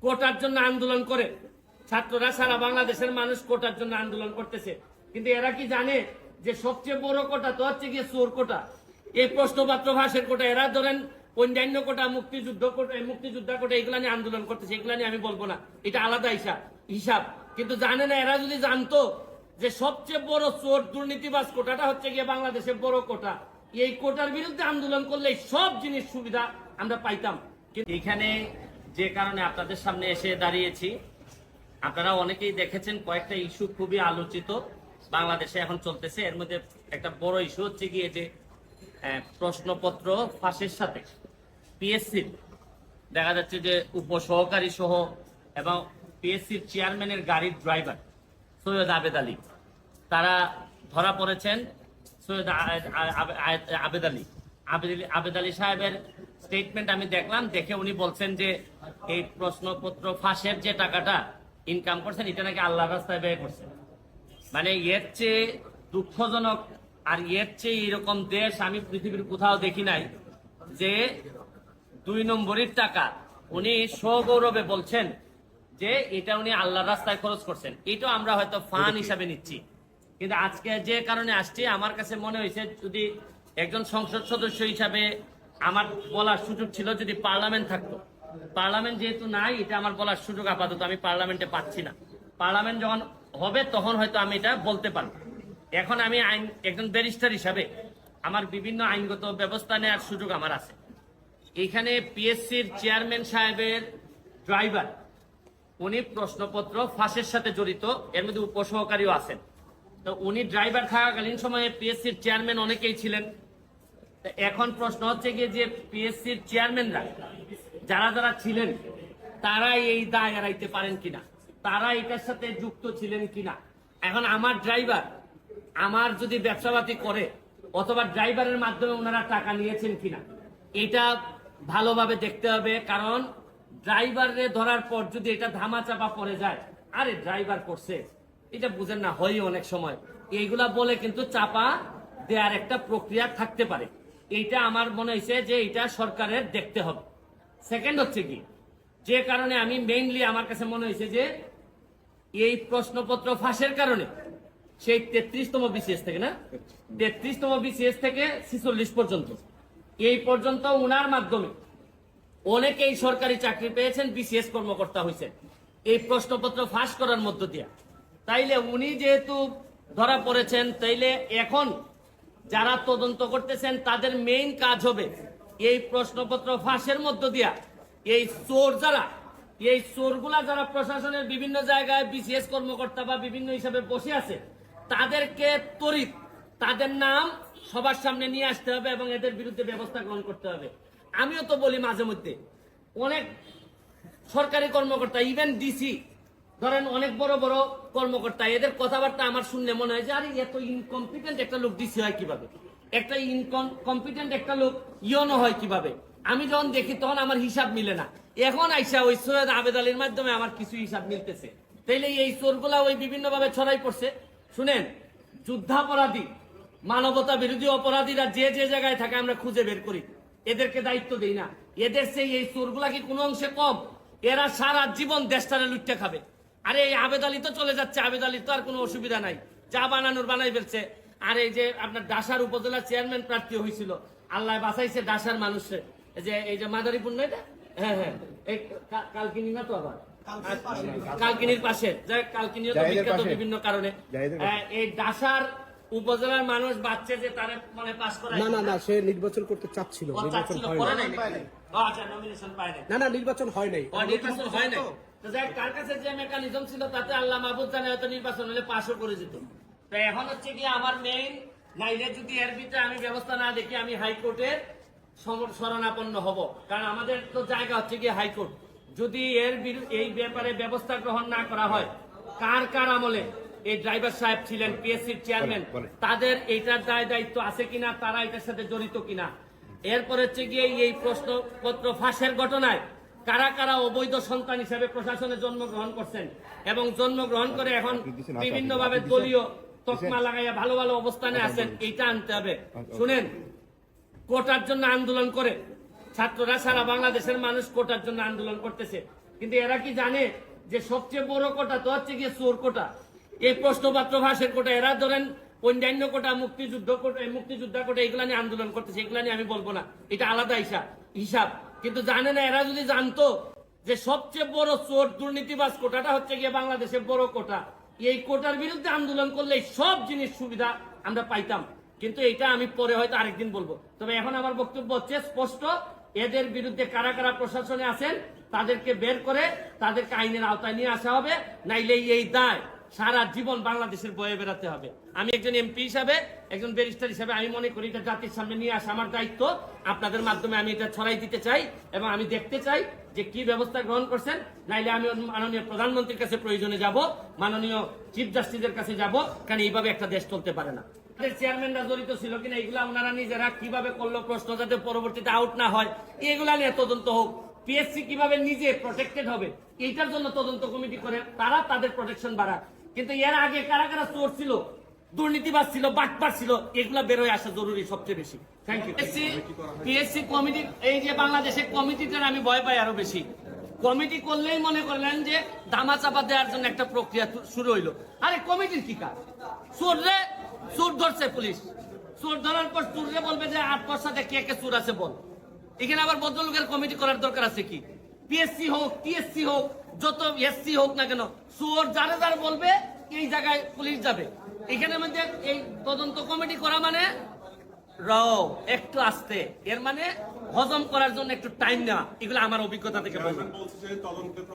কোটার জন্য আন্দোলন করে, ছাত্ররা সারা বাংলাদেশের মানুষ কোটার জন্য আন্দোলন করতেছে, কিন্তু এরা কি জানে যে সবচেয়ে বড় কোটা তো হচ্ছে গিয়ে চোর কোটা, এই প্রশ্নপত্র ফাঁসের কোটা। এরা ধরেন অন্যান্য কোটা, মুক্তিযোদ্ধা কোটা, এগুলা নিয়ে আন্দোলন করতেছে, এগুলা নিয়ে আমি বলবো না, এটা আলাদা হিসাব। কিন্তু জানে না, এরা যদি জানতো যে সবচেয়ে বড় চোর দুর্নীতিবাজ কোটাটা হচ্ছে গিয়ে বাংলাদেশের বড় কোটা, এই কোটার বিরুদ্ধে আন্দোলন করলে সব জিনিস সুবিধা আমরা পাইতাম। কিন্তু এখানে যে কারণে আপনাদের সামনে এসে দাঁড়িয়েছি, আপনারা অনেকেই দেখেছেন কয়েকটা ইস্যু খুবই আলোচিত বাংলাদেশে এখন চলতেছে। এর মধ্যে একটা বড় ইস্যু হচ্ছে গিয়ে যে প্রশ্নপত্র ফাঁসের সাথে পিএসসির দেখা যাচ্ছে যে উপসহকারী সহ এবং পিএসসির চেয়ারম্যানের গাড়ির ড্রাইভার সৈয়দ আবেদ আলী, তারা ধরা পড়েছেন। সৈয়দ আবেদ আলী সাহেবের স্টেটমেন্ট আমি দেখলাম, দেখে উনি বলছেন যে এই প্রশ্নপত্র ফাঁসের যে টাকাটা ইনকাম করছেন এটা নাকি আল্লাহর রাস্তায় ব্যয় করছেন। মানে এর চেয়ে দুঃখজনক আর এর চেয়ে এরকম দেশ আমি পৃথিবীর কোথাও দেখি নাই যে 2 নম্বরের টাকা উনি সগৌরবে বলছেন যে এটা উনি আল্লাহর রাস্তায় খরচ করছেন। এটা আমরা হয়তো ফান হিসাবে নিচ্ছি, কিন্তু আজকে যে কারণে আসছি, আমার কাছে মনে হয়েছে যদি একজন সংসদ সদস্য হিসাবে আমার বলার সুযোগ ছিল, যদি পার্লামেন্ট থাকতো। পার্লামেন্ট যেহেতু নাই, এটা আমার বলার সুযোগ আপাতত আমি পার্লামেন্টে পাচ্ছি না। পার্লামেন্ট যখন হবে তখন হয়তো আমি এটা বলতে পারবো। এখন আমি একজন ব্যারিস্টার হিসাবে আমার বিভিন্ন আইনগত ব্যবস্থা নেওয়ার সুযোগ আমার আছে। এখানে পিএসসির চেয়ারম্যান সাহেবের ড্রাইভার, উনি প্রশ্নপত্র ফাঁসের সাথে জড়িত, এর মধ্যে উপসহকারীও আছেন। তো উনি ড্রাইভার থাকাকালীন সময়ে পিএসসির চেয়ারম্যান অনেকেই ছিলেন। এখন প্রশ্ন হচ্ছে গিয়ে যে পিএসসির চেয়ারম্যানরা যারা যারা ছিলেন তারা এই দায় এড়াইতে পারেন কিনা, তারা এটার সাথে যুক্ত ছিলেন কিনা। এখন আমার ড্রাইভার আমার যদি ব্যবসাপাতি করে অথবা ড্রাইভারের মাধ্যমে ওনারা টাকা নিয়েছেন কিনা, এটা ভালোভাবে দেখতে হবে। কারণ ড্রাইভারে ধরার পর যদি এটা ধামাচাপা পড়ে যায়, আরে ড্রাইভার করছে, এটা বুঝেন না, হয় অনেক সময় এইগুলা বলে কিন্তু চাপা দেওয়ার একটা প্রক্রিয়া থাকতে পারে। এইটা আমার মনে হয়েছে যে এটা সরকারের দেখতে হবে। সেকেন্ড হচ্ছে কি, যে কারণে আমি মেইনলি আমার কাছে মনে হয়েছে যে এই প্রশ্নপত্র ফাঁসের কারণে সেই 33তম বিসিএস থেকে 33তম বিসিএস থেকে 46 পর্যন্ত, এই পর্যন্ত উনার মাধ্যমে অনেকেই সরকারি চাকরি পেয়েছেন, বিসিএস কর্মকর্তা হয়েছেন এই প্রশ্নপত্র ফাঁস করার মধ্য দিয়ে। তাইলে উনি যেহেতু ধরা পড়েছেন, তাইলে এখন যারা তদন্ত করতেছেন তাদের মেইন কাজ হবে এই প্রশ্নপত্র ফাঁসের মধ্য দিয়া এই চোরগুলা যারা প্রশাসনের বিভিন্ন জায়গায় বিসিএস কর্মকর্তা বা বিভিন্ন হিসাবে বসে আছে, তাদেরকে ত্বরিত তাদের নাম সবার সামনে নিয়ে আসতে হবে এবং এদের বিরুদ্ধে ব্যবস্থা গ্রহণ করতে হবে। আমিও তো বলি মাঝে মধ্যে, অনেক সরকারি কর্মকর্তা, ইভেন ডিসি ধরেন অনেক বড় বড় কর্মকর্তা, এদের কথাবার্তা আমার শুনলে মনে হয় যে আরে এত ইনকম্পিটেন্ট একটা লোক ডিসি হয় কিভাবে, একটা ইনকম্পিটেন্ট একটা লোক ইয়নো হয় কিভাবে। আমি যখন দেখি তখন আমার হিসাব মিলে না। এখন আইসা ওই সৈয়দ আবেদ আলীর মাধ্যমে আমার কিছু হিসাব মিলতেছে। তাইলে এই চোরগুলা ওই বিভিন্ন ভাবে ছড়াই পড়ছে। শুনেন, যুদ্ধাপরাধী, মানবতা বিরোধী অপরাধীরা যে যে জায়গায় থাকে আমরা খুঁজে বের করি, এদেরকে দায়িত্ব দেই না। এদের সেই এই চোরগুলা কি কোনো অংশে কম? এরা সারা জীবন দেশটারে লুটতে খাবে। আরে এই আবেদ আলী তো চলে যাচ্ছে, আবেদ আলীর তো আর কোনো অসুবিধা নাই, যা বানানোর বানাই ফেলছে। আর এই যে আপনার ডাসার উপজেলা চেয়ারম্যান প্রার্থী হয়েছিল, আল্লাহ বাঁচাইছে ডাসার মানুষের, এই যে মাদারীপুর না, এটা হ্যাঁ এই কালকিনি না তো, আবার কালকিনির পাশে, কালকিনিও তো বিখ্যাত বিভিন্ন কারণে। এই ডাসার উপজেলার মানুষ বাচ্চা যে তার মানে পাস করায় না সে নির্বাচন করতে চাচ্ছিল, নির্বাচন হয় নাই। নির্বাচন হয় নাই। তো যাই তার কাছে যে মেকানিজম ছিল তাতে আল্লাহ মাহবুব জানে হয়তো নির্বাচন হলে পাশও করে যেত। তো এখন হচ্ছে কি আমার মেইন, নাইলে যদি এর ভিতরে আমি ব্যবস্থা না দেখি আমি হাইকোর্টের শরণাপন্ন হব। কারণ আমাদের তো জায়গা হচ্ছে কি হাইকোর্ট। যদি এই ব্যাপারে ব্যবস্থা গ্রহণ না করা হয়, কার আমলে এই ড্রাইভার সাহেব ছিলেন, পিএসসির চেয়ারম্যান, তাদের এইটার দায় দায়িত্ব আছে কিনা, তারা এটার সাথে জড়িত কিনা। এরপর হচ্ছে গিয়ে এই প্রশ্নপত্র ফাঁসের ঘটনায় কারা কারা অবৈধ সন্তান হিসেবে প্রশাসনে জন্মগ্রহণ করছেন এবং জন্মগ্রহণ করে এখন বিভিন্ন ভাবে দলীয় তকমা লাগাইয়া ভালো ভালো অবস্থানে আছেন, এইটা আনতে হবে। শুনেন, কোটার জন্য আন্দোলন করে ছাত্ররা সারা বাংলাদেশের মানুষ কোটার জন্য আন্দোলন করতেছে, কিন্তু এরা কি জানে যে সবচেয়ে বড় কোটা তো হচ্ছে গিয়ে চোর কোটা, এই প্রশ্নপত্র ফাঁসের কোটা। এরা ধরেন অন্যান্য কোটা, মুক্তিযোদ্ধা কোটা, এগুলা নিয়ে আন্দোলন করতেছে, এগুলা নিয়ে আমি বলবো না, এটা আলাদা হিসাব। কিন্তু জানে না, এরা যদি জানতো যে সবচেয়ে বড় চোর দুর্নীতিবাজ কোটাটা হচ্ছে গিয়ে বাংলাদেশের বড় কোটা, এই কোটার বিরুদ্ধে আন্দোলন করলে সব জিনিস সুবিধা আমরা পাইতাম। কিন্তু এটা আমি পরে হয়তো আরেকদিন বলবো। তবে এখন আমার বক্তব্য হচ্ছে স্পষ্ট, এদের বিরুদ্ধে কারা কারা প্রশাসনে আছেন তাদেরকে বের করে তাদেরকে আইনের আওতায় নিয়ে আসা হবে, নাইলে এই দায় সারা জীবন বাংলাদেশের বয়ে বেড়াতে হবে। আমি একজন এমপি হিসাবে, একজন ব্যারিস্টার হিসাবে আমি মনে করি এটা জাতির সামনে নিয়ে আসা আমার দায়িত্ব। আপনাদের মাধ্যমে আমি এটা ছড়াই দিতে চাই এবং আমি দেখতে চাই যে কি ব্যবস্থা গ্রহণ করছেন। নাইলে আমি মাননীয় প্রধানমন্ত্রীর কাছে প্রয়োজনে যাব, মাননীয় চিফ জাস্টিসের কাছে যাব, কারণ এইভাবে একটা দেশ চলতে পারে না। চেয়ারম্যানরা জড়িত ছিল কিনা এগুলা ওনারা নিজেরা কিভাবে করলো, প্রশ্ন যাতে পরবর্তীতে আউট না হয় এগুলা নিয়ে তদন্ত হোক। পিএসসি কিভাবে নিজে প্রোটেক্টেড হবে এইটার জন্য তদন্ত কমিটি করে তারা তাদের প্রোটেকশন বাড়ায়। কিন্তু এর আগে কারা কারা চোর ছিল, দুর্নীতিবাজ ছিল, বাটপার ছিল, এগুলা বেরোয় আসা জরুরি সবচেয়ে বেশি। Thank you. পিএসসি কমিটি, এই যে বাংলাদেশের কমিটিটার আমি ভয় পাই আরো বেশি। কমিটি করলেই মনে করলেন যে দামা চাপা দেওয়ার জন্য একটা প্রক্রিয়া শুরু হইলো। আরে কমিটির কি কাজ? চোর ধরছে পুলিশ, চোর ধরার পর চোররে বলবে যে ৮ সাথে কে কে চোর আছে বল। এখানে আবার ভদ্রলোকের কমিটি করার দরকার আছে কি? পিএসসি হোক, টিএসসি হোক, যত এসসি হোক না কেন, চোর যারা যারা বলবে এই জায়গায় পুলিশ যাবে। এখানে মধ্যে এই তদন্ত কমিটি করা মানে একটু আস্তে, এর মানে হজম করার জন্য একটু টাইম নেওয়া। এগুলো আমার অভিজ্ঞতা থেকে বলবো।